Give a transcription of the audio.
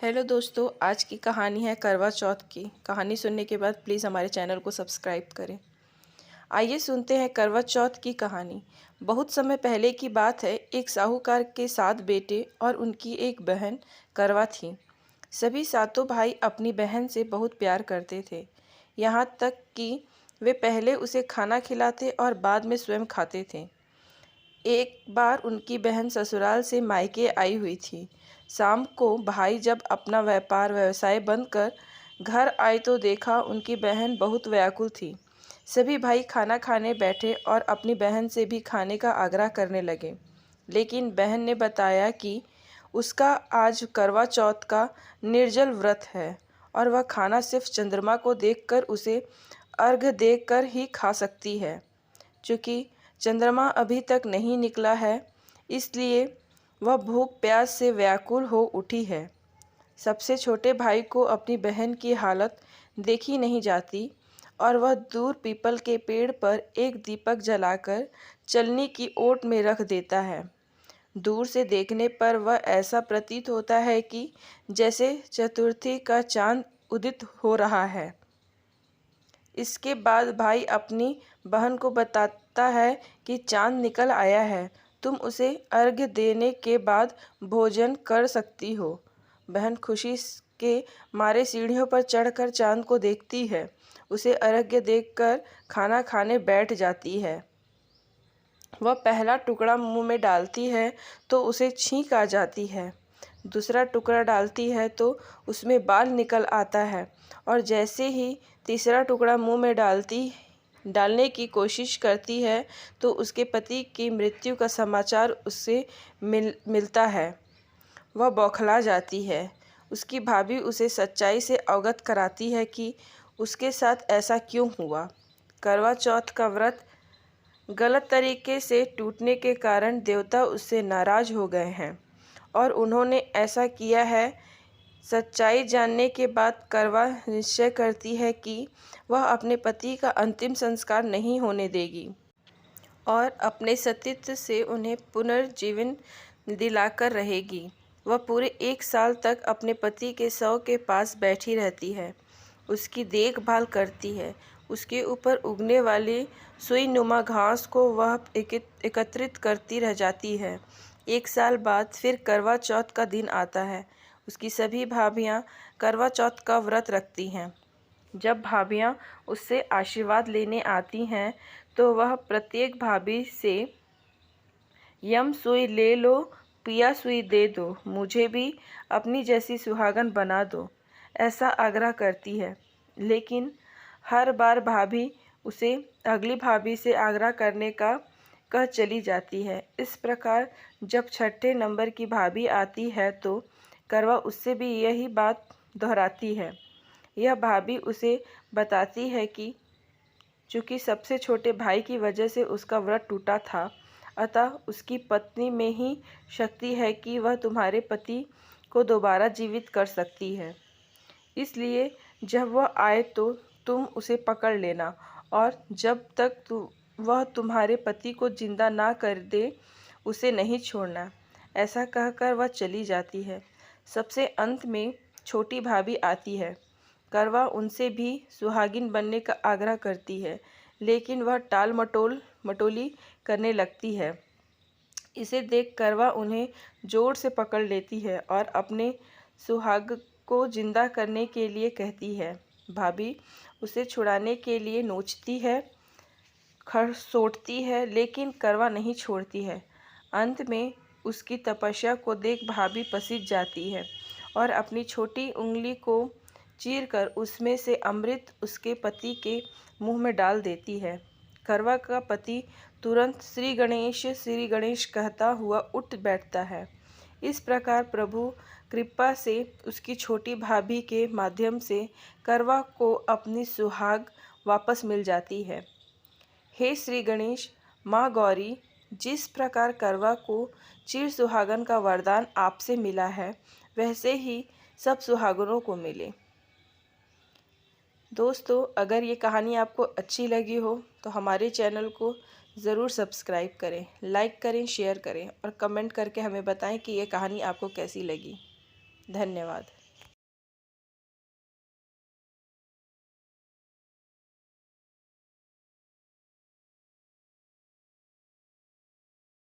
Hello दोस्तों, आज की कहानी है करवा चौथ की। कहानी सुनने के बाद प्लीज़ हमारे चैनल को सब्सक्राइब करें। आइए सुनते हैं करवा चौथ की कहानी। बहुत समय पहले की बात है। एक साहूकार के 7 बेटे और उनकी एक बहन करवा थी। सभी सातों भाई अपनी बहन से बहुत प्यार करते थे, यहाँ तक कि वे पहले उसे खाना खिलाते और बाद में स्वयं खाते थे। एक बार उनकी बहन ससुराल से मायके आई हुई थी। शाम को भाई जब अपना व्यवसाय बंद कर घर आए तो देखा उनकी बहन बहुत व्याकुल थी। सभी भाई खाना खाने बैठे और अपनी बहन से भी खाने का आग्रह करने लगे, लेकिन बहन ने बताया कि उसका आज करवा चौथ का निर्जल व्रत है और वह खाना सिर्फ चंद्रमा को देखकर उसे अर्घ देकर ही खा सकती है। चूँकि चंद्रमा अभी तक नहीं निकला है, इसलिए वह भूख प्यास से व्याकुल हो उठी है। सबसे छोटे भाई को अपनी बहन की हालत देखी नहीं जाती और वह दूर पीपल के पेड़ पर एक दीपक जलाकर चलनी की ओट में रख देता है। दूर से देखने पर वह ऐसा प्रतीत होता है कि जैसे चतुर्थी का चांद उदित हो रहा है। इसके बाद भाई अपनी बहन को बताता है कि चांद निकल आया है, तुम उसे अर्घ्य देने के बाद भोजन कर सकती हो। बहन खुशी के मारे सीढ़ियों पर चढ़कर चांद को देखती है। उसे अर्घ्य देकर खाना खाने बैठ जाती है। वह पहला टुकड़ा मुंह में डालती है तो उसे छींक आ जाती है। दूसरा टुकड़ा डालती है तो उसमें बाल निकल आता है और जैसे ही तीसरा टुकड़ा मुंह में डालने की कोशिश करती है तो उसके पति की मृत्यु का समाचार उससे मिलता है। वह बौखला जाती है। उसकी भाभी उसे सच्चाई से अवगत कराती है कि उसके साथ ऐसा क्यों हुआ। करवा चौथ का व्रत गलत तरीके से टूटने के कारण देवता उससे नाराज हो गए हैं और उन्होंने ऐसा किया है। सच्चाई जानने के बाद करवा निश्चय करती है कि वह अपने पति का अंतिम संस्कार नहीं होने देगी और अपने सतीत्व से उन्हें पुनर्जीवन दिलाकर रहेगी। वह पूरे 1 साल तक अपने पति के शव के पास बैठी रहती है, उसकी देखभाल करती है। उसके ऊपर उगने वाली सुई नुमा घास को वह एकत्रित करती रह जाती है। 1 साल बाद फिर करवा चौथ का दिन आता है। उसकी सभी भाभियाँ करवा चौथ का व्रत रखती हैं। जब भाभियाँ उससे आशीर्वाद लेने आती हैं तो वह प्रत्येक भाभी से यम सुई ले लो, पिया सुई दे दो, मुझे भी अपनी जैसी सुहागन बना दो, ऐसा आग्रह करती है। लेकिन हर बार भाभी उसे अगली भाभी से आग्रह करने का कह चली जाती है। इस प्रकार जब छठे नंबर की भाभी आती है तो करवा उससे भी यही बात दोहराती है। यह भाभी उसे बताती है कि चूँकि सबसे छोटे भाई की वजह से उसका व्रत टूटा था, अतः उसकी पत्नी में ही शक्ति है कि वह तुम्हारे पति को दोबारा जीवित कर सकती है। इसलिए जब वह आए तो तुम उसे पकड़ लेना और जब तक वह तुम्हारे पति को जिंदा ना कर दे उसे नहीं छोड़ना। ऐसा कहकर वह चली जाती है। सबसे अंत में छोटी भाभी आती है। करवा उनसे भी सुहागिन बनने का आग्रह करती है, लेकिन वह टाल मटोली करने लगती है। इसे देख करवा उन्हें जोर से पकड़ लेती है और अपने सुहाग को जिंदा करने के लिए कहती है। भाभी उसे छुड़ाने के लिए नोचती है, खरसोटती है, लेकिन करवा नहीं छोड़ती है। अंत में उसकी तपस्या को देख भाभी पसीज जाती है और अपनी छोटी उंगली को चीरकर उसमें से अमृत उसके पति के मुंह में डाल देती है। करवा का पति तुरंत श्री गणेश कहता हुआ उठ बैठता है। इस प्रकार प्रभु कृपा से उसकी छोटी भाभी के माध्यम से करवा को अपनी सुहाग वापस मिल जाती है। हे श्री गणेश, माँ गौरी, जिस प्रकार करवा को चिर सुहागन का वरदान आपसे मिला है, वैसे ही सब सुहागनों को मिले। दोस्तों, अगर ये कहानी आपको अच्छी लगी हो तो हमारे चैनल को ज़रूर सब्सक्राइब करें, लाइक करें, शेयर करें और कमेंट करके हमें बताएं कि ये कहानी आपको कैसी लगी। धन्यवाद।